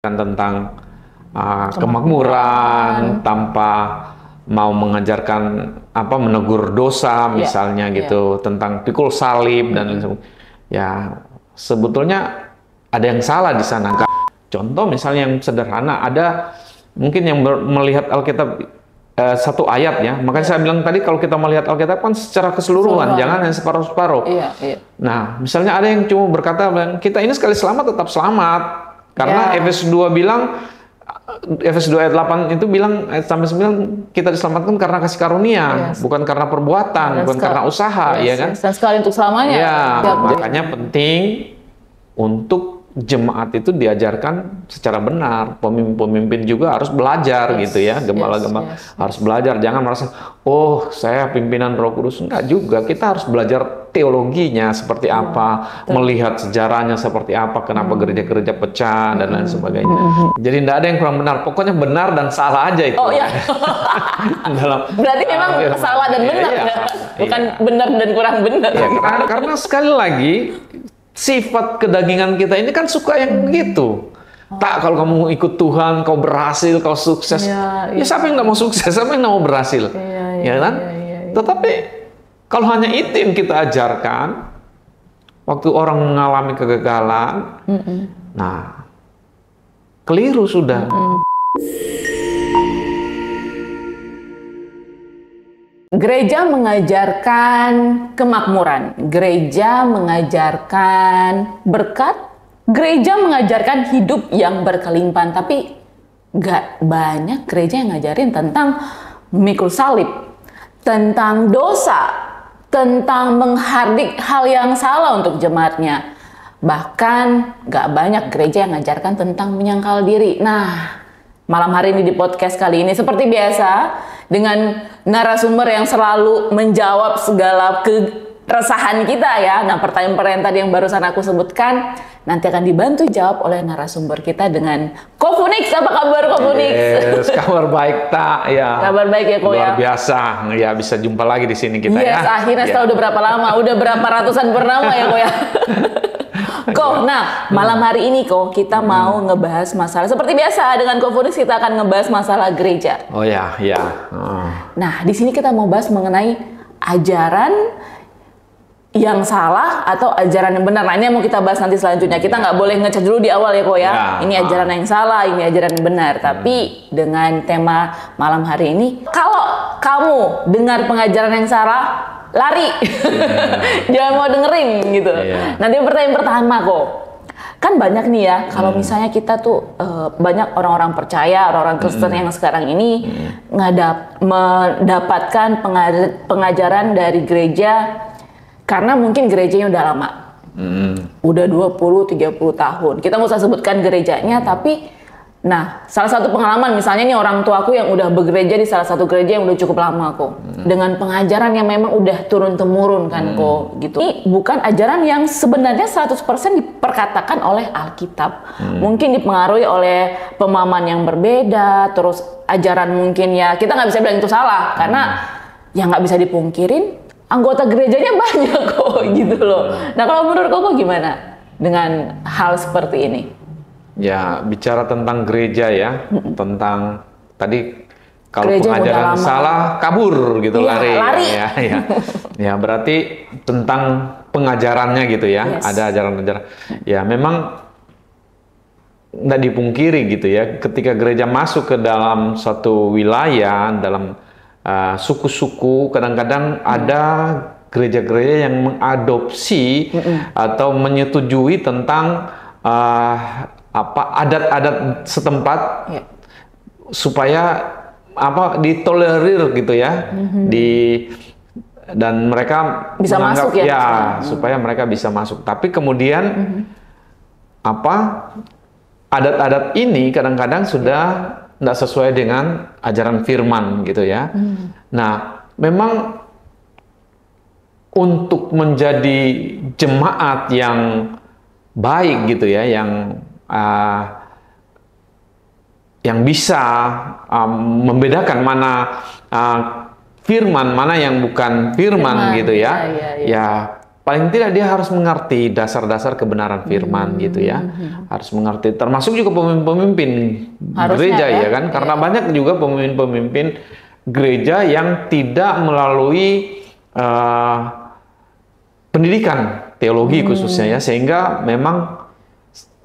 kan tentang kemakmuran tanpa mau mengajarkan menegur dosa misalnya gitu, tentang pikul salib dan lain sebagainya. Ya sebetulnya ada yang salah di sana. Contoh misalnya yang sederhana, ada mungkin yang melihat Alkitab satu ayat ya, makanya saya bilang tadi kalau kita melihat Alkitab kan secara keseluruhan, jangan yang separuh-separuh. Nah misalnya ada yang cuma berkata kita ini sekali selamat tetap selamat. Karena Efesus 2 bilang, Efesus 2 ayat 8 itu bilang, ayat sampai 9, kita diselamatkan karena kasih karunia, bukan karena perbuatan, bukan karena usaha, ya kan? Dan sekali untuk selamanya. Makanya penting untuk jemaat itu diajarkan secara benar. Pemimpin juga harus belajar gitu ya, gembala-gembala harus belajar. Jangan merasa, oh saya pimpinan Roh Kudus. Enggak juga, kita harus belajar teologinya seperti apa, melihat sejarahnya seperti apa, kenapa gereja-gereja pecah dan lain sebagainya. Jadi tidak ada yang kurang benar, pokoknya benar dan salah aja itu. Berarti memang salah dan benar, bukan benar dan kurang benar. Karena sekali lagi sifat kedagingan kita ini kan suka yang begitu. Tak, kalau kamu ikut Tuhan, kau berhasil, kau sukses. Ya siapa yang nggak mau sukses, siapa yang nggak mau berhasil, ya kan? Tetapi kalau hanya itu yang kita ajarkan, waktu orang mengalami kegagalan, nah keliru sudah. Gereja mengajarkan kemakmuran, gereja mengajarkan berkat, gereja mengajarkan hidup yang berkelimpahan, tapi gak banyak gereja yang ngajarin tentang memikul salib, tentang dosa, tentang menghardik hal yang salah untuk jemaatnya. Bahkan gak banyak gereja yang mengajarkan tentang menyangkal diri. Nah, malam hari ini di podcast kali ini seperti biasa dengan narasumber yang selalu menjawab segala keresahan kita ya. Nah, pertanyaan-pertanyaan tadi yang barusan aku sebutkan nanti akan dibantu jawab oleh narasumber kita dengan Ko Funix. Apa kabar Ko Funix? Yes, kabar baik tak ya. Kabar baik ya Ko ya. Luar biasa ya, bisa jumpa lagi di sini kita ya. Akhirnya setelah udah berapa lama? Udah berapa ratusan purnama ya Ko ya. Ko, nah malam hari ini Ko kita mau ngebahas masalah seperti biasa dengan Ko Funix, kita akan ngebahas masalah gereja. Oh ya. Nah di sini kita mau bahas mengenai ajaran yang salah atau ajaran yang benar. Nah ini yang mau kita bahas nanti selanjutnya. Kita nggak boleh ngecek dulu di awal ya Ko ya. Ini ajaran yang salah, ini ajaran yang benar. Tapi dengan tema malam hari ini, kalau kamu dengar pengajaran yang salah, lari, jangan mau dengerin gitu. Nanti pertanyaan pertama kok, kan banyak nih ya, kalau misalnya kita tuh banyak orang-orang percaya, orang-orang Kristen yang sekarang ini mendapatkan pengajaran dari gereja karena mungkin gerejanya udah lama, udah 20-30 tahun. Kita nggak usah sebutkan gerejanya, tapi nah, salah satu pengalaman misalnya nih orang tuaku yang udah begereja di salah satu gereja yang udah cukup lama kok. Dengan pengajaran yang memang udah turun-temurun kan kok gitu. Ini bukan ajaran yang sebenarnya 100% diperkatakan oleh Alkitab. Mungkin dipengaruhi oleh pemahaman yang berbeda, terus ajaran mungkin ya kita nggak bisa bilang itu salah karena ya nggak bisa dipungkirin anggota gerejanya banyak kok gitu loh. Nah, kalau menurut kok gimana dengan hal seperti ini? Ya, bicara tentang gereja ya, tentang tadi kalau gereja pengajaran salah kabur gitu, lari. Ya, ya berarti tentang pengajarannya gitu ya, ada ajaran-ajaran. Ya memang nggak dipungkiri gitu ya, ketika gereja masuk ke dalam suatu wilayah, dalam suku-suku, kadang-kadang ada gereja-gereja yang mengadopsi atau menyetujui tentang adat-adat setempat supaya ditolerir gitu ya, dan mereka bisa masuk ya, supaya mereka bisa masuk. Tapi kemudian adat-adat ini kadang-kadang sudah tidak sesuai dengan ajaran firman gitu ya. Nah, memang untuk menjadi jemaat yang baik gitu ya, yang bisa membedakan mana firman, mana yang bukan firman gitu ya. Ya paling tidak dia harus mengerti dasar-dasar kebenaran firman gitu ya. Harus mengerti, termasuk juga pemimpin-pemimpin gereja ya kan, karena banyak juga pemimpin-pemimpin gereja yang tidak melalui pendidikan teologi khususnya ya, sehingga memang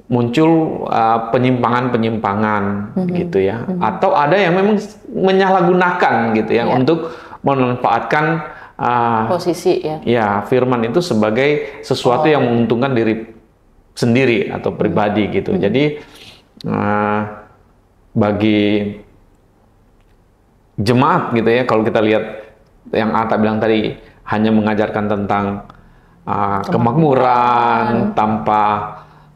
muncul penyimpangan-penyimpangan gitu ya, atau ada yang memang menyalahgunakan gitu ya untuk memanfaatkan posisi ya. Ya, firman itu sebagai sesuatu yang menguntungkan diri sendiri atau pribadi gitu. Jadi bagi jemaat gitu ya, kalau kita lihat yang Ata bilang tadi, hanya mengajarkan tentang kemakmuran tanpa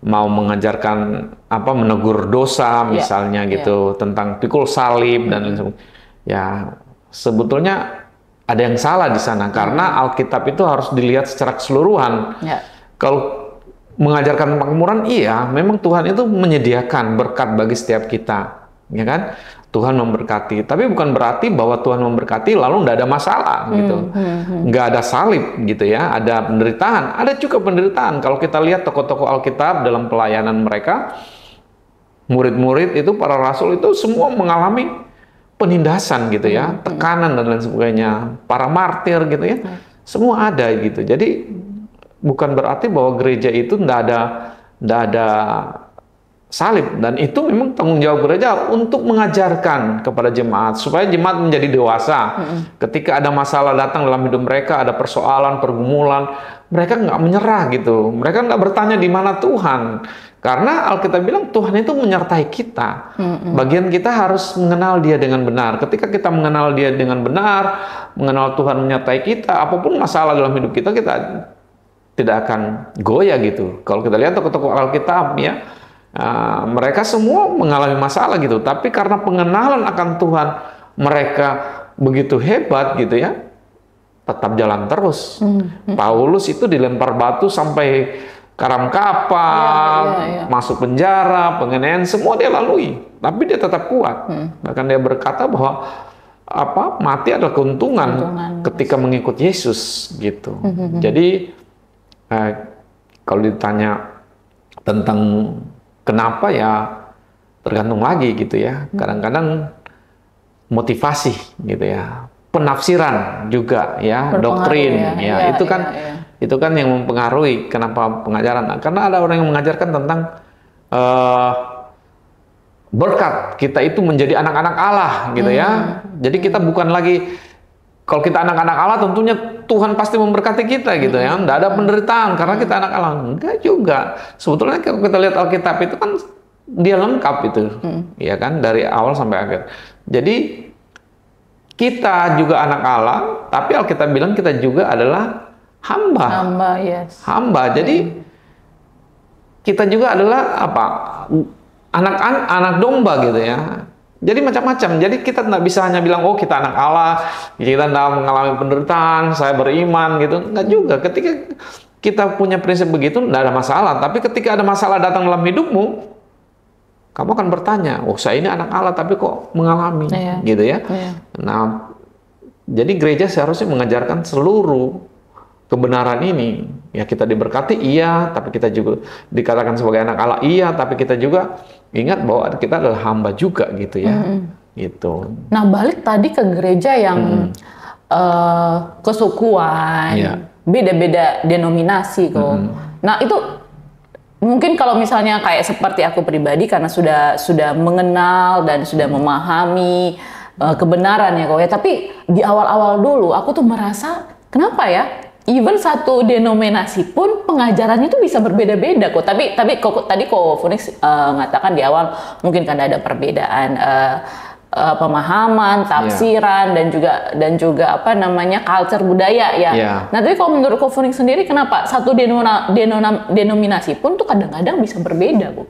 mau mengajarkan menegur dosa misalnya gitu, tentang pikul salib dan lain sebagainya. Ya, sebetulnya ada yang salah di sana karena Alkitab itu harus dilihat secara keseluruhan. Kalau mengajarkan kemakmuran, iya, memang Tuhan itu menyediakan berkat bagi setiap kita, ya kan? Tuhan memberkati, tapi bukan berarti bahwa Tuhan memberkati lalu nggak ada masalah gitu, nggak ada salib gitu ya, ada penderitaan, ada juga penderitaan. Kalau kita lihat tokoh-tokoh Alkitab dalam pelayanan mereka, murid-murid itu, para rasul itu semua mengalami penindasan gitu ya, tekanan dan lain sebagainya, para martir gitu ya, semua ada gitu. Jadi bukan berarti bahwa gereja itu nggak ada salib, dan itu memang tanggung jawab gereja untuk mengajarkan kepada jemaat supaya jemaat menjadi dewasa. Ketika ada masalah datang dalam hidup mereka, ada persoalan, pergumulan, mereka nggak menyerah gitu. Mereka nggak bertanya di mana Tuhan, karena Alkitab bilang Tuhan itu menyertai kita. Bagian kita harus mengenal Dia dengan benar. Ketika kita mengenal Dia dengan benar, mengenal Tuhan menyertai kita, apapun masalah dalam hidup kita, kita tidak akan goyah gitu. Kalau kita lihat tokoh-tokoh Alkitab ya, mereka semua mengalami masalah gitu, tapi karena pengenalan akan Tuhan mereka begitu hebat gitu ya, tetap jalan terus. Paulus itu dilempar batu sampai karam kapal, masuk penjara, penganiayaan, semua dia lalui, tapi dia tetap kuat. Bahkan dia berkata bahwa mati adalah keuntungan ketika mengikut Yesus gitu. Jadi kalau ditanya tentang kenapa, ya tergantung lagi gitu ya. Kadang-kadang motivasi gitu ya, penafsiran juga ya, doktrin ya, itu kan yang mempengaruhi kenapa pengajaran. Karena ada orang yang mengajarkan tentang berkat kita itu menjadi anak-anak Allah gitu ya. Jadi kita bukan lagi, kalau kita anak-anak Allah tentunya Tuhan pasti memberkati kita gitu ya. Nggak ada penderitaan karena kita anak Allah. Enggak juga. Sebetulnya kalau kita lihat Alkitab itu kan dia lengkap itu. Ya kan, dari awal sampai akhir. Jadi kita juga anak Allah, tapi Alkitab bilang kita juga adalah hamba. Hamba. Jadi kita juga adalah anak domba gitu ya. Jadi macam-macam. Jadi kita nggak bisa hanya bilang, oh kita anak Allah, kita nggak mengalami penderitaan, saya beriman gitu. Nggak juga. Ketika kita punya prinsip begitu, nggak ada masalah. Tapi ketika ada masalah datang dalam hidupmu, kamu akan bertanya, oh saya ini anak Allah, tapi kok mengalami gitu ya. Nah, jadi gereja seharusnya mengajarkan seluruh kebenaran ini. Ya, kita diberkati, iya, tapi kita juga dikatakan sebagai anak Allah, iya, tapi kita juga ingat bahwa kita adalah hamba juga gitu ya. Gitu. Nah, balik tadi ke gereja yang kesukuan, beda-beda denominasi kok. Nah, itu mungkin kalau misalnya kayak seperti aku pribadi, karena sudah mengenal dan sudah memahami kebenaran ya kok ya. Tapi di awal-awal dulu aku tuh merasa, kenapa ya? Even satu denominasi pun pengajarannya itu bisa berbeda-beda kok. Tapi tadi kok Phoenix mengatakan di awal mungkin karena ada perbedaan pemahaman, tafsiran dan juga culture budaya ya. Nah, tapi kalau menurut Ko Phoenix sendiri, kenapa satu denominasi pun tuh kadang-kadang bisa berbeda, Bu?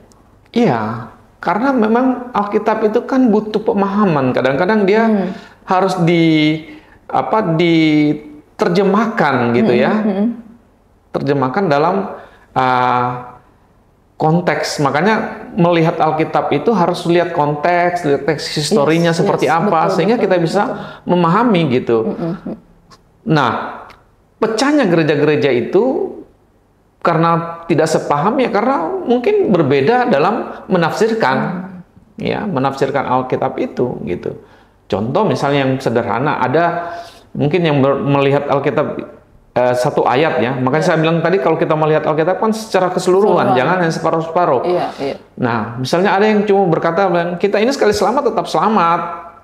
Iya, karena memang Alkitab itu kan butuh pemahaman. Kadang-kadang dia harus diterjemahkan gitu ya. Terjemahkan dalam konteks. Makanya melihat Alkitab itu harus lihat konteks, lihat teks historinya seperti apa, sehingga kita bisa memahami gitu. Nah, pecahnya gereja-gereja itu karena tidak sepaham ya karena mungkin berbeda dalam menafsirkan, ya menafsirkan Alkitab itu gitu. Contoh misalnya yang sederhana, ada mungkin yang melihat Alkitab satu ayat ya, makanya saya bilang tadi kalau kita melihat Alkitab kan secara keseluruhan, jangan yang separuh-separuh. Nah, misalnya ada yang cuma berkata kita ini sekali selamat tetap selamat,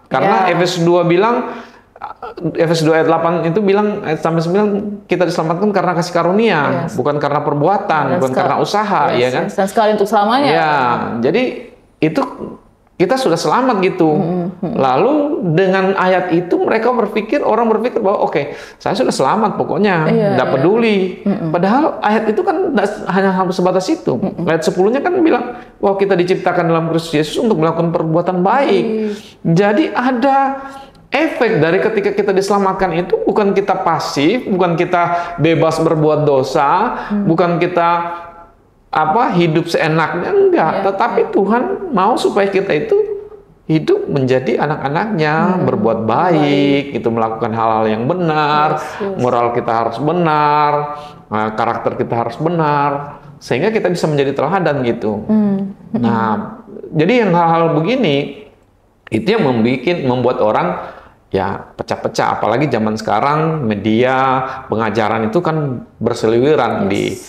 karena Efesus 2 bilang, Efesus 2 ayat 8 itu bilang ayat sampai 9 kita diselamatkan karena kasih karunia, bukan karena perbuatan, bukan karena usaha, ya kan? Dan sekali untuk selamanya. Ya, jadi itu kita sudah selamat gitu. Lalu dengan ayat itu orang berpikir bahwa oke, saya sudah selamat pokoknya, tidak peduli. Padahal ayat itu kan hanya sebatas itu. Ayat 10-nya kan bilang bahwa kita diciptakan dalam Kristus Yesus untuk melakukan perbuatan baik. Jadi ada efek dari ketika kita diselamatkan itu, bukan kita pasif, bukan kita bebas berbuat dosa, bukan kita hidup seenaknya, enggak. Tetapi Tuhan mau supaya kita itu hidup menjadi anak-anaknya, berbuat baik, itu melakukan hal-hal yang benar, moral kita harus benar, karakter kita harus benar, sehingga kita bisa menjadi teladan gitu. Nah, jadi yang hal-hal begini itu yang membuat orang ya pecah-pecah, apalagi zaman sekarang media pengajaran itu kan berseliweran di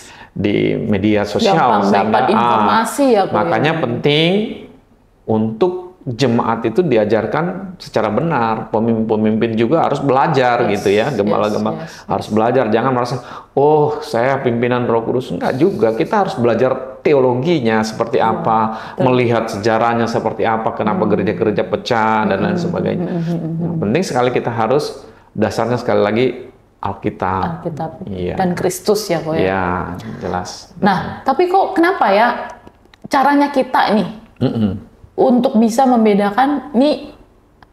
media sosial. Gampang dapat informasi ya. Makanya penting untuk jemaat itu diajarkan secara benar. Pemimpin-pemimpin juga harus belajar gitu ya. Gembala-gembala harus belajar. Jangan merasa, oh saya pimpinan Roh Kudus. Enggak juga. Kita harus belajar teologinya seperti apa, melihat sejarahnya seperti apa, kenapa gereja-gereja pecah dan lain sebagainya. Nah, penting sekali kita harus dasarnya sekali lagi Alkitab. Dan Kristus ya kok ya. Iya, jelas. Nah, tapi kok kenapa ya caranya kita nih untuk bisa membedakan nih,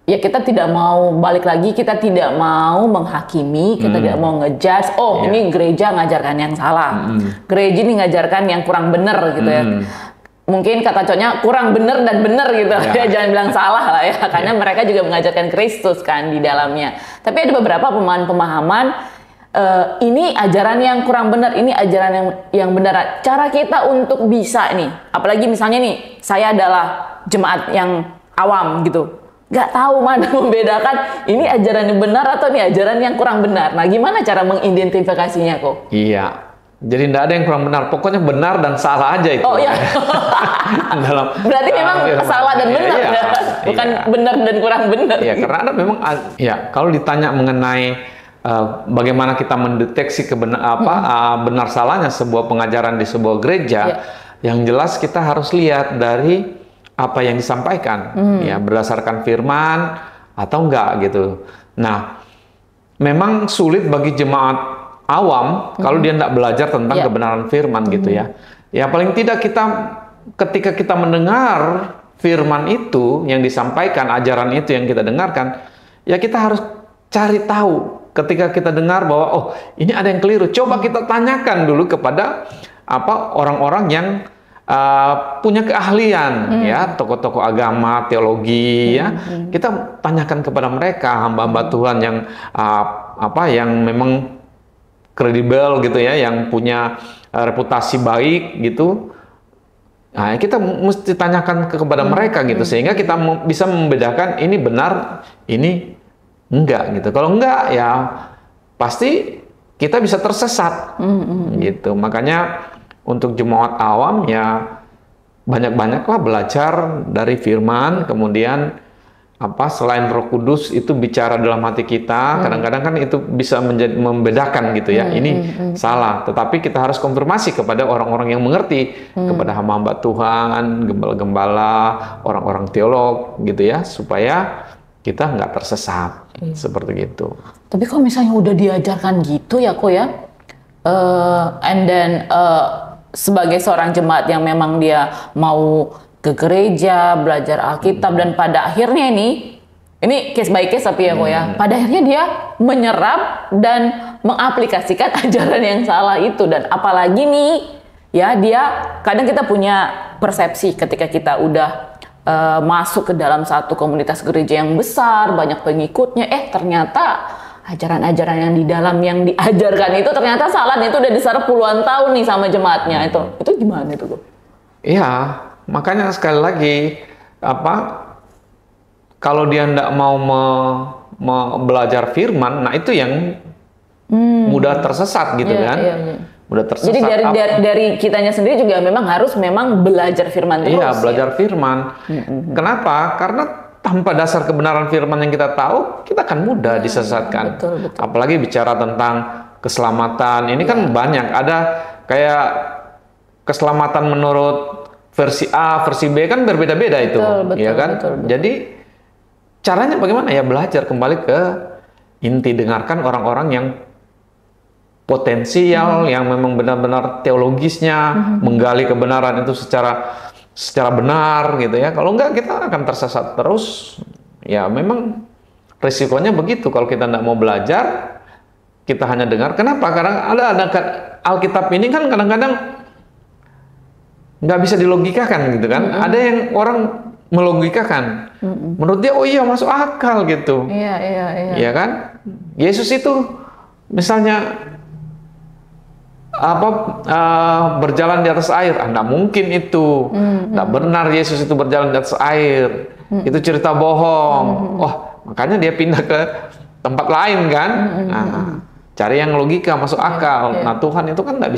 ya kita tidak mau balik lagi, kita tidak mau menghakimi, kita tidak mau ngejudge, ini gereja ngajarkan yang salah, gereja ini ngajarkan yang kurang benar gitu ya. Mungkin kata cowoknya kurang benar dan benar gitu ya, jangan bilang salah lah ya, karena mereka juga mengajarkan Kristus kan di dalamnya. Tapi ada beberapa pemahaman ini ajaran yang kurang benar, ini ajaran yang benar. Cara kita untuk bisa nih, apalagi misalnya nih, saya adalah jemaat yang awam gitu, nggak tahu mana membedakan ini ajaran yang benar atau ini ajaran yang kurang benar. Nah, gimana cara mengidentifikasinya kok? Iya. Jadi tidak ada yang kurang benar, pokoknya benar dan salah aja itu. Oh iya. Berarti memang salah dan benar ya, bukan benar dan kurang benar. Iya, karena ada memang ya kalau ditanya mengenai bagaimana kita mendeteksi benar salahnya sebuah pengajaran di sebuah gereja, yang jelas kita harus lihat dari apa yang disampaikan, ya berdasarkan firman atau enggak gitu. Nah, memang sulit bagi jemaat awam kalau dia tidak belajar tentang kebenaran firman gitu ya. Ya paling tidak ketika kita mendengar firman itu yang disampaikan, ajaran itu yang kita dengarkan, ya kita harus cari tahu. Ketika kita dengar bahwa oh ini ada yang keliru, coba kita tanyakan dulu kepada orang-orang yang punya keahlian, ya tokoh-tokoh agama, teologi, ya kita tanyakan kepada mereka, hamba-hamba Tuhan yang yang memang kredibel gitu ya, yang punya reputasi baik gitu. Nah, kita mesti tanyakan kepada mereka gitu, sehingga kita bisa membedakan ini benar, ini enggak gitu. Kalau enggak ya pasti kita bisa tersesat gitu. Makanya untuk jemaat awam ya banyak-banyaklah belajar dari firman, kemudian selain Roh Kudus itu bicara dalam hati kita, kadang-kadang kan itu bisa membedakan gitu ya, ini salah. Tetapi kita harus konfirmasi kepada orang-orang yang mengerti, kepada hamba-hamba Tuhan, gembala-gembala, orang-orang teolog gitu ya, supaya kita nggak tersesat, seperti itu. Tapi kalau misalnya udah diajarkan gitu ya kok ya, and then sebagai seorang jemaat yang memang dia mau ke gereja, belajar Alkitab, dan pada akhirnya ini case by case tapi ya kok ya, pada akhirnya dia menyerap dan mengaplikasikan ajaran yang salah itu. Dan apalagi nih ya, dia kadang kita punya persepsi ketika kita udah masuk ke dalam satu komunitas gereja yang besar, banyak pengikutnya, ternyata ajaran-ajaran yang di dalam yang diajarkan itu ternyata salah, itu udah diserap puluhan tahun nih sama jemaatnya. Itu gimana itu, Bu? Iya, makanya sekali lagi kalau dia tidak mau belajar firman, nah itu yang mudah tersesat gitu kan. Iya. Mudah tersesat. Jadi dari kitanya sendiri juga harus belajar firman terus. Iya, belajar firman. Kenapa? Karena tanpa dasar kebenaran firman yang kita tahu, kita akan mudah disesatkan. Betul. Apalagi bicara tentang keselamatan. Ini kan banyak. Ada kayak keselamatan menurut versi A, versi B kan berbeda-beda itu. Ya kan? Betul. Jadi caranya bagaimana? Ya belajar kembali ke inti, dengarkan orang-orang yang potensial, yang memang benar-benar teologisnya, menggali kebenaran itu secara benar gitu ya. Kalau enggak kita akan tersesat terus. Ya memang risikonya begitu kalau kita tidak mau belajar, kita hanya dengar. Kenapa? Karena ada Alkitab ini kan kadang-kadang nggak bisa dilogikakan gitu kan. Ada yang orang melogikakan. Menurut dia, oh iya masuk akal gitu. Iya. Iya kan? Yesus itu misalnya berjalan di atas air, nggak mungkin itu, nggak benar Yesus itu berjalan di atas air, itu cerita bohong. Makanya dia pindah ke tempat lain kan. Cari yang logika masuk akal. Nah Tuhan itu kan nggak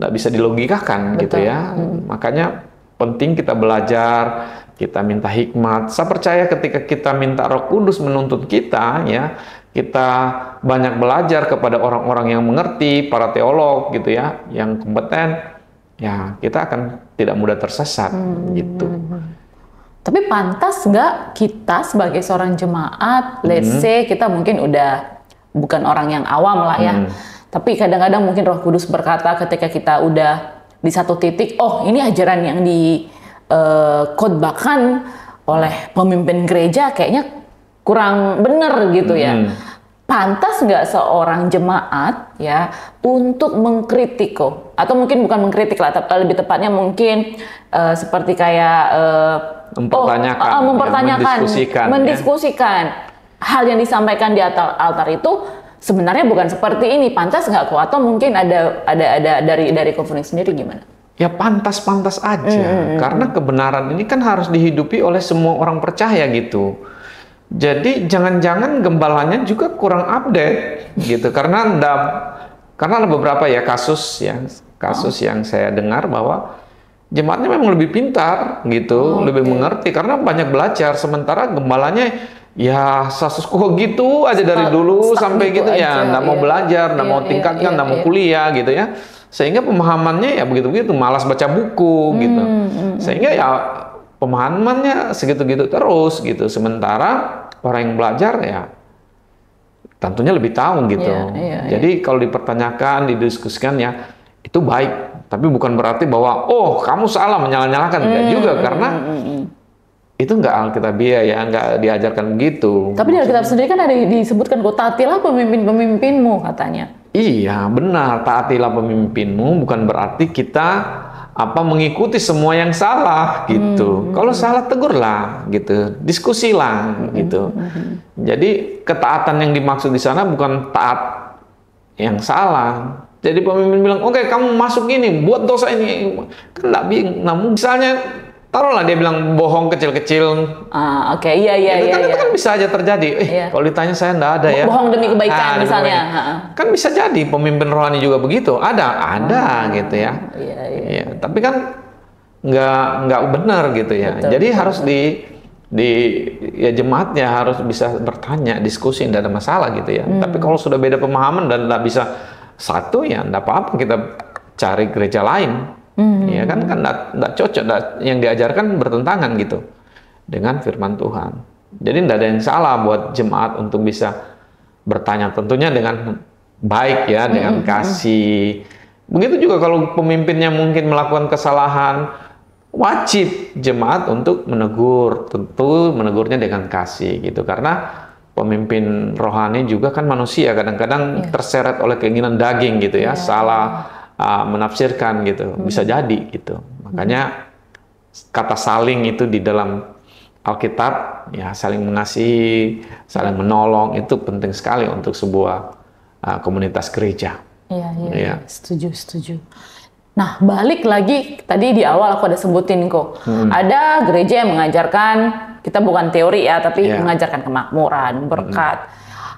bisa dilogikakan. Betul. Gitu ya. Makanya penting kita belajar, kita minta hikmat. Saya percaya ketika kita minta Roh Kudus menuntut kita, ya. Kita banyak belajar kepada orang-orang yang mengerti, para teolog gitu ya, yang kompeten, ya kita akan tidak mudah tersesat gitu. Tapi pantas nggak kita sebagai seorang jemaat, let's say kita mungkin udah bukan orang yang awam lah ya, tapi kadang-kadang mungkin Roh Kudus berkata ketika kita udah di satu titik, oh ini ajaran yang dikhotbahkan oleh pemimpin gereja kayaknya kurang benar gitu ya. Pantas nggak seorang jemaat ya untuk mengkritik atau mungkin bukan mengkritik lah, tapi lebih tepatnya mungkin seperti kayak mempertanyakan, mendiskusikan hal yang disampaikan di altar itu sebenarnya bukan seperti ini. Pantas nggak kok? Atau mungkin ada dari Komponik sendiri gimana? Ya pantas-pantas aja, karena kebenaran ini kan harus dihidupi oleh semua orang percaya gitu. Jadi jangan-jangan gembalanya juga kurang update gitu, karena ada beberapa ya kasus yang saya dengar bahwa jemaatnya memang lebih pintar gitu, lebih mengerti karena banyak belajar, sementara gembalanya ya status quo gitu aja dari dulu sampai gitu ya, nggak mau belajar, nggak mau tingkatkan, nggak mau kuliah gitu ya, sehingga pemahamannya ya begitu-begitu, malas baca buku gitu, sehingga ya pemahamannya segitu-gitu terus gitu. Sementara orang yang belajar ya tentunya lebih tahu gitu. Jadi kalau dipertanyakan, didiskusikan ya itu baik, tapi bukan berarti bahwa kamu salah menyalah-nyalahkan, enggak juga, karena itu enggak alkitabiah ya, enggak diajarkan begitu. Tapi di Alkitab sendiri kan ada disebutkan, taatilah pemimpin-pemimpinmu katanya. Iya benar, taatilah pemimpinmu bukan berarti kita mengikuti semua yang salah gitu. Kalau salah tegurlah gitu, diskusilah gitu. Jadi ketaatan yang dimaksud di sana bukan taat yang salah. Jadi pemimpin bilang, oke, kamu masuk ini, buat dosa ini, kan nggak bingung. Nah, misalnya taruhlah dia bilang bohong kecil-kecil. Itu kan bisa aja terjadi. Kalau ditanya saya nggak ada ya. Bohong demi kebaikan misalnya. Kan bisa jadi pemimpin rohani juga begitu. Ada gitu ya. Iya. Tapi kan nggak benar gitu ya. Betul, jadi harus ya jemaatnya harus bisa bertanya, diskusi, tidak ada masalah gitu ya. Tapi kalau sudah beda pemahaman dan nggak bisa satu ya nggak apa-apa, kita cari gereja lain. Ya kan nggak cocok, yang diajarkan bertentangan gitu dengan firman Tuhan. Jadi tidak ada yang salah buat jemaat untuk bisa bertanya, tentunya dengan baik ya, dengan kasih. Begitu juga kalau pemimpinnya mungkin melakukan kesalahan, wajib jemaat untuk menegur, tentu menegurnya dengan kasih gitu, karena pemimpin rohani juga kan manusia, kadang-kadang terseret oleh keinginan daging gitu ya, salah menafsirkan gitu, bisa jadi gitu. Makanya kata saling itu di dalam Alkitab, ya saling mengasihi, saling menolong, itu penting sekali untuk sebuah komunitas gereja. Iya, setuju. Nah, balik lagi tadi di awal aku ada sebutin kok. Ada gereja yang mengajarkan, kita bukan teori ya, tapi mengajarkan kemakmuran, berkat.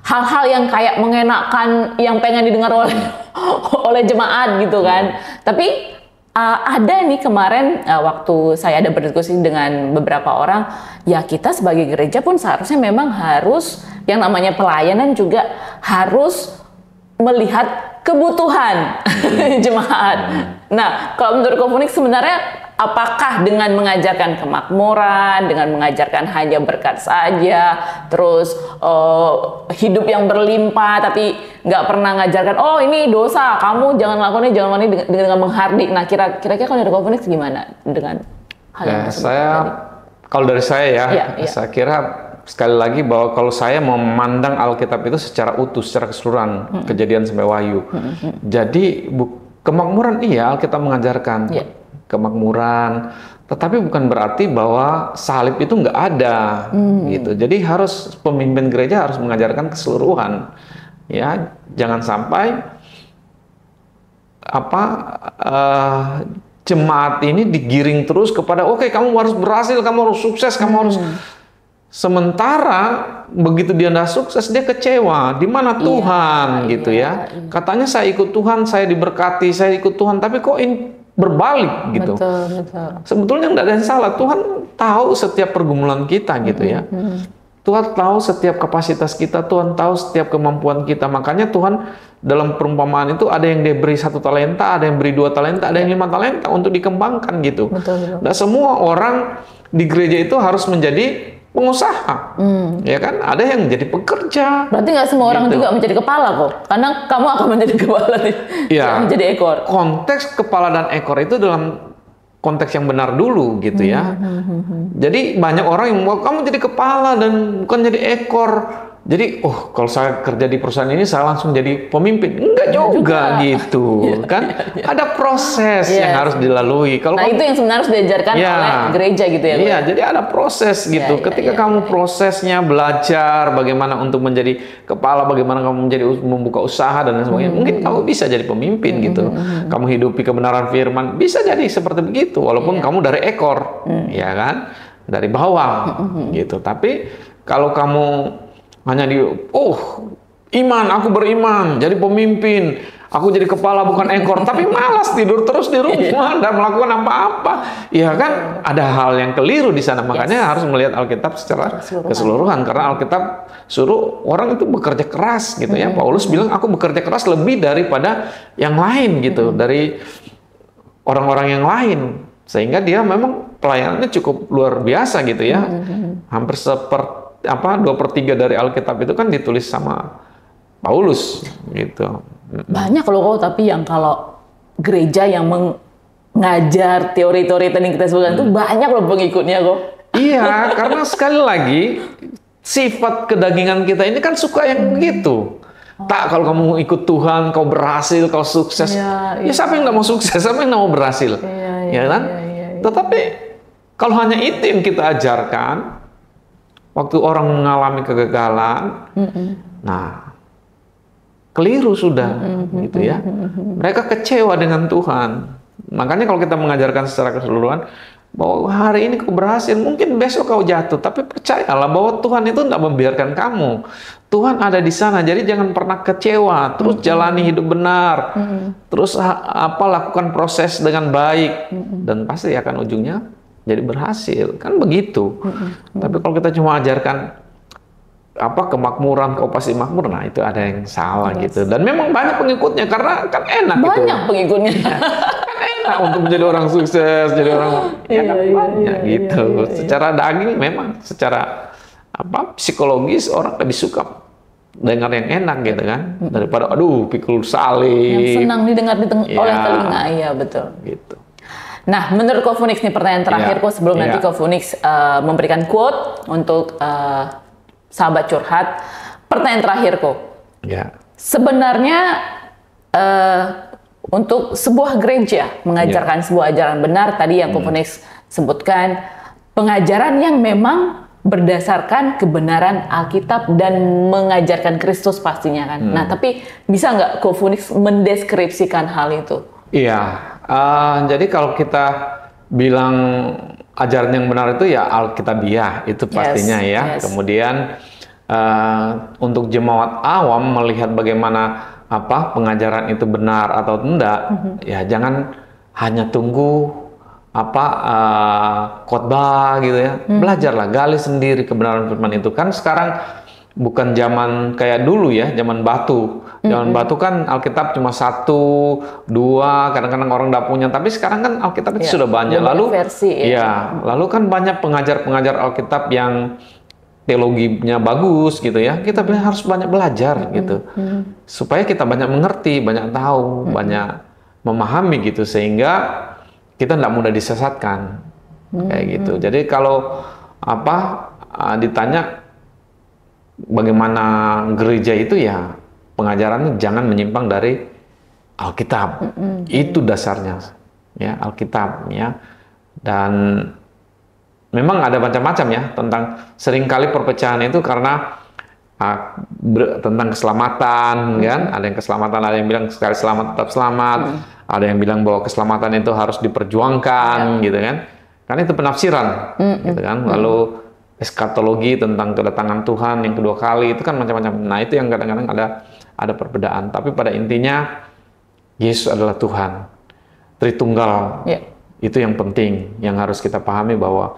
Hal-hal yang kayak mengenakan, yang pengen didengar oleh jemaat gitu kan. Tapi ada nih kemarin waktu saya ada berdiskusi dengan beberapa orang, ya kita sebagai gereja pun seharusnya memang harus, yang namanya pelayanan juga harus melihat kebutuhan jemaat. Nah, kalau menurut Kofunik sebenarnya apakah dengan mengajarkan kemakmuran, dengan mengajarkan hanya berkat saja, terus hidup yang berlimpah, tapi nggak pernah ngajarkan, oh ini dosa, kamu jangan lakukan ini dengan menghardik. Nah, kira-kira kalau dari Kofunik gimana dengan hal yang tersebut? Kalau dari saya saya kira sekali lagi bahwa kalau saya memandang Alkitab itu secara utuh, secara keseluruhan, Kejadian sampai Wahyu. Jadi kemakmuran Alkitab mengajarkan kemakmuran, tetapi bukan berarti bahwa salib itu nggak ada, gitu. Jadi harus pemimpin gereja harus mengajarkan keseluruhan, ya, jangan sampai jemaat ini digiring terus kepada oke, kamu harus berhasil, kamu harus sukses, kamu harus. Sementara begitu dia nggak sukses, dia kecewa. Di mana Tuhan, gitu ya? Katanya saya ikut Tuhan, saya diberkati, saya ikut Tuhan, tapi kok ini berbalik gitu. Betul. Sebetulnya nggak ada yang salah. Tuhan tahu setiap pergumulan kita, gitu ya. Tuhan tahu setiap kapasitas kita, Tuhan tahu setiap kemampuan kita. Makanya Tuhan dalam perumpamaan itu ada yang diberi 1 talenta, ada yang beri 2 talenta, ada yang 5 talenta untuk dikembangkan gitu. Betul. Nah, semua orang di gereja itu harus menjadi pengusaha, ya kan? Ada yang menjadi pekerja. Berarti nggak semua orang juga menjadi kepala kok, karena kamu akan menjadi kepala nih, menjadi ekor. Konteks kepala dan ekor itu dalam konteks yang benar dulu, gitu ya. Jadi banyak orang yang mau kamu jadi kepala dan bukan jadi ekor. Jadi, kalau saya kerja di perusahaan ini saya langsung jadi pemimpin. Enggak juga gitu, kan? Ada proses yang harus dilalui. Kalau itu yang sebenarnya harus diajarkan oleh gereja gitu ya. Iya, jadi ada proses gitu. Ketika kamu prosesnya belajar bagaimana untuk menjadi kepala, bagaimana kamu membuka usaha dan lain sebagainya, mungkin kamu bisa jadi pemimpin gitu. Kamu hidupi kebenaran firman, bisa jadi seperti begitu. Walaupun kamu dari ekor, ya kan? Dari bawah, gitu. Tapi kalau kamu hanya iman, aku beriman, jadi pemimpin, aku jadi kepala bukan ekor, tapi malas tidur terus di rumah, dan melakukan apa-apa, ya kan? Ada hal yang keliru di sana. Makanya harus melihat Alkitab secara keseluruhan, karena Alkitab suruh orang itu bekerja keras, gitu ya. Paulus bilang, aku bekerja keras lebih daripada yang lain, gitu, dari orang-orang yang lain, sehingga dia memang pelayanannya cukup luar biasa, gitu ya. Hampir 2/3 dari Alkitab itu kan ditulis sama Paulus, gitu. Banyak loh tapi yang kalau gereja yang mengajar teori-teori tadi kita sebutkan itu banyak loh pengikutnya kok. Iya, karena sekali lagi sifat kedagingan kita ini kan suka yang begitu. Tak, kalau kamu ikut Tuhan, kau berhasil, kau sukses. Ya siapa yang nggak mau sukses, siapa yang nggak mau berhasil, ya kan? Tetapi kalau hanya itu yang kita ajarkan, waktu orang mengalami kegagalan, nah keliru sudah, gitu ya. Mereka kecewa dengan Tuhan. Makanya kalau kita mengajarkan secara keseluruhan bahwa hari ini kau berhasil, mungkin besok kau jatuh, tapi percayalah bahwa Tuhan itu tidak membiarkan kamu. Tuhan ada di sana, jadi jangan pernah kecewa. Terus jalani hidup benar, terus lakukan proses dengan baik, dan pasti akan ujungnya jadi berhasil, kan begitu. Tapi kalau kita cuma ajarkan kemakmuran, kau pasti makmur, nah itu ada yang salah gitu. Dan memang banyak pengikutnya karena kan enak gitu. Banyak pengikutnya. Kan enak untuk menjadi orang sukses, jadi orang banyak gitu. Secara daging memang, secara psikologis orang lebih suka dengar yang enak gitu kan, daripada pikul salib. Yang senang didengar oleh telinga, iya betul. Gitu. Nah, menurut Kofunix nih pertanyaan terakhir kok sebelum nanti Kofunix memberikan quote untuk sahabat curhat. Pertanyaan terakhir kok. Sebenarnya untuk sebuah gereja mengajarkan sebuah ajaran benar tadi yang Kofunix sebutkan, pengajaran yang memang berdasarkan kebenaran Alkitab dan mengajarkan Kristus pastinya kan. Nah, tapi bisa nggak Ko Phoenix mendeskripsikan hal itu? Iya, jadi kalau kita bilang ajaran yang benar itu ya Alkitabiah, itu pastinya ya. Kemudian untuk jemaat awam melihat bagaimana pengajaran itu benar atau tidak, ya jangan hanya tunggu khotbah gitu ya. Belajarlah, gali sendiri kebenaran firman itu. Kan sekarang bukan zaman kayak dulu ya, zaman batu. Zaman batu kan Alkitab cuma 1, 2, kadang-kadang orang nggak punya. Tapi sekarang kan Alkitab itu sudah banyak. Lalu versi, lalu kan banyak pengajar-pengajar Alkitab yang teologinya bagus gitu ya. Kita harus banyak belajar gitu. Supaya kita banyak mengerti, banyak tahu, banyak memahami gitu, sehingga kita tidak mudah disesatkan kayak gitu. Jadi kalau ditanya bagaimana gereja itu, ya pengajarannya jangan menyimpang dari Alkitab. Itu dasarnya ya, Alkitab ya. Dan memang ada macam-macam ya, tentang seringkali perpecahan itu karena tentang keselamatan kan. Ada yang keselamatan, ada yang bilang sekali selamat tetap selamat. Ada yang bilang bahwa keselamatan itu harus diperjuangkan gitu kan. Karena itu penafsiran gitu kan. Lalu eskatologi tentang kedatangan Tuhan yang kedua kali itu kan macam-macam. Nah, itu yang kadang-kadang ada perbedaan. Tapi pada intinya Yesus adalah Tuhan, Tritunggal. Itu yang penting, yang harus kita pahami, bahwa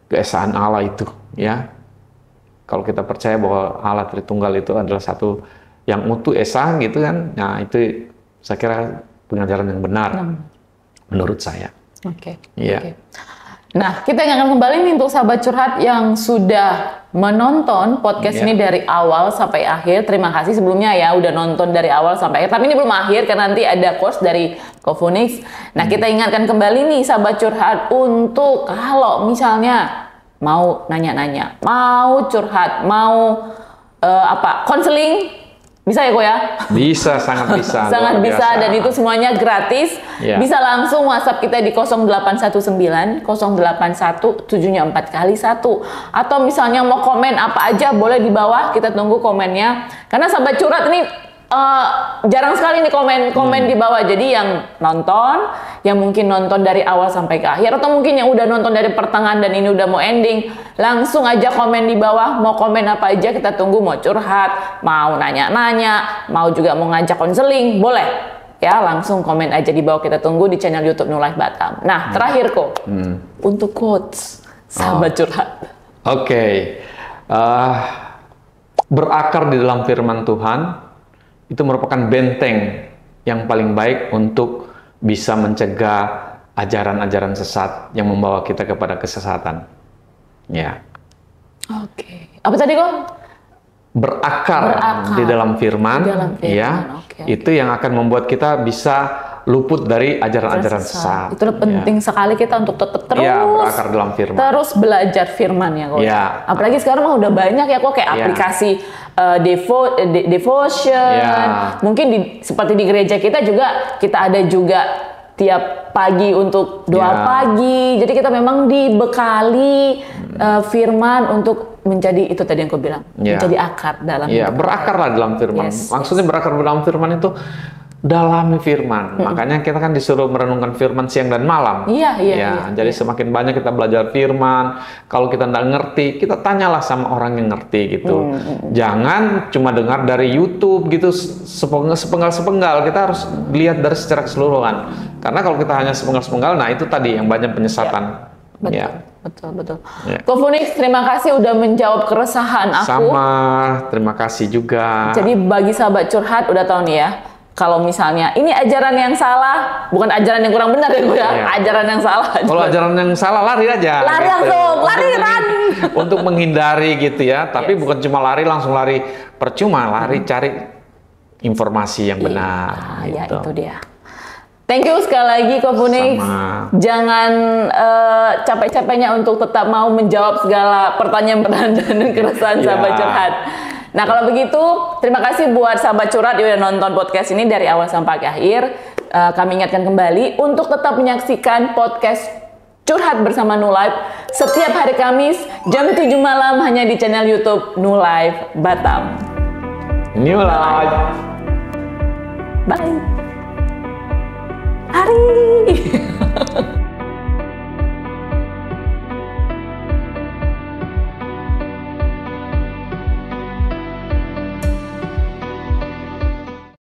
keesaan Allah itu ya. Kalau kita percaya bahwa Allah Tritunggal itu adalah satu yang utuh esa gitu kan. Nah, itu saya kira pengajaran yang benar menurut saya. Oke. Nah, kita akan kembali nih untuk sahabat curhat yang sudah menonton podcast ini dari awal sampai akhir. Terima kasih sebelumnya ya udah nonton dari awal sampai akhir. Tapi ini belum akhir karena nanti ada course dari Ko Phoenix. Nah, kita ingatkan kembali nih sahabat curhat untuk kalau misalnya mau nanya-nanya, mau curhat, mau konseling, bisa ya Ko ya? Bisa, sangat bisa. Sangat bisa, dan itu semuanya gratis. Bisa langsung WhatsApp kita di 0819 081 741 atau misalnya mau komen apa aja boleh di bawah, kita tunggu komennya. Karena sahabat curhat ini jarang sekali nih komen di bawah. Jadi yang nonton, yang mungkin nonton dari awal sampai ke akhir, atau mungkin yang udah nonton dari pertengahan dan ini udah mau ending, langsung aja komen di bawah. Mau komen apa aja kita tunggu. Mau curhat, mau nanya-nanya, mau juga mau ngajak konseling, boleh ya, langsung komen aja di bawah, kita tunggu di channel YouTube New Life Batam. Nah, terakhir Ko, untuk quotes sahabat curhat. Berakar di dalam firman Tuhan itu merupakan benteng yang paling baik untuk bisa mencegah ajaran-ajaran sesat yang membawa kita kepada kesesatan. Ya. Apa tadi kok? Berakar di dalam firman, ya. Itu yang akan membuat kita bisa luput dari ajaran-ajaran sesat. Itu penting sekali kita untuk tetap terus berakar dalam firman. Terus belajar firman ya kok. Apalagi sekarang udah banyak ya kok kayak aplikasi devotion. Mungkin seperti di gereja kita juga, kita ada juga tiap pagi untuk doa pagi. Jadi kita memang dibekali firman untuk menjadi, itu tadi yang aku bilang, menjadi akar dalam hidup. Berakarlah dalam firman. Maksudnya berakar dalam firman itu dalami firman. Makanya kita kan disuruh merenungkan firman siang dan malam. Jadi semakin banyak kita belajar firman, kalau kita nggak ngerti, kita tanyalah sama orang yang ngerti gitu. Jangan cuma dengar dari YouTube gitu sepenggal-sepenggal. Kita harus lihat dari secara keseluruhan. Karena kalau kita hanya sepenggal-sepenggal, nah itu tadi yang banyak penyesatan. Betul. Ko Phoenix, terima kasih udah menjawab keresahan aku. Sama, terima kasih juga. Jadi bagi sahabat curhat udah tahu nih ya, kalau misalnya ini ajaran yang salah, bukan ajaran yang kurang benar ya Bu ya, ajaran yang salah. Kalau ajaran yang salah, lari aja. Lari langsung, lari run. Untuk menghindari gitu ya, tapi bukan cuma lari langsung lari percuma, lari cari informasi yang benar. Gitu. Itu dia. Thank you sekali lagi Ko Phoenix. Jangan capek-capeknya untuk tetap mau menjawab segala pertanyaan dan keresahan sahabat curhat. Nah kalau begitu, terima kasih buat sahabat curhat yang udah nonton podcast ini dari awal sampai akhir. Kami ingatkan kembali untuk tetap menyaksikan podcast Curhat bersama New Life setiap hari Kamis jam 7 malam hanya di channel YouTube New Life Batam. New Life. Bye. Hari.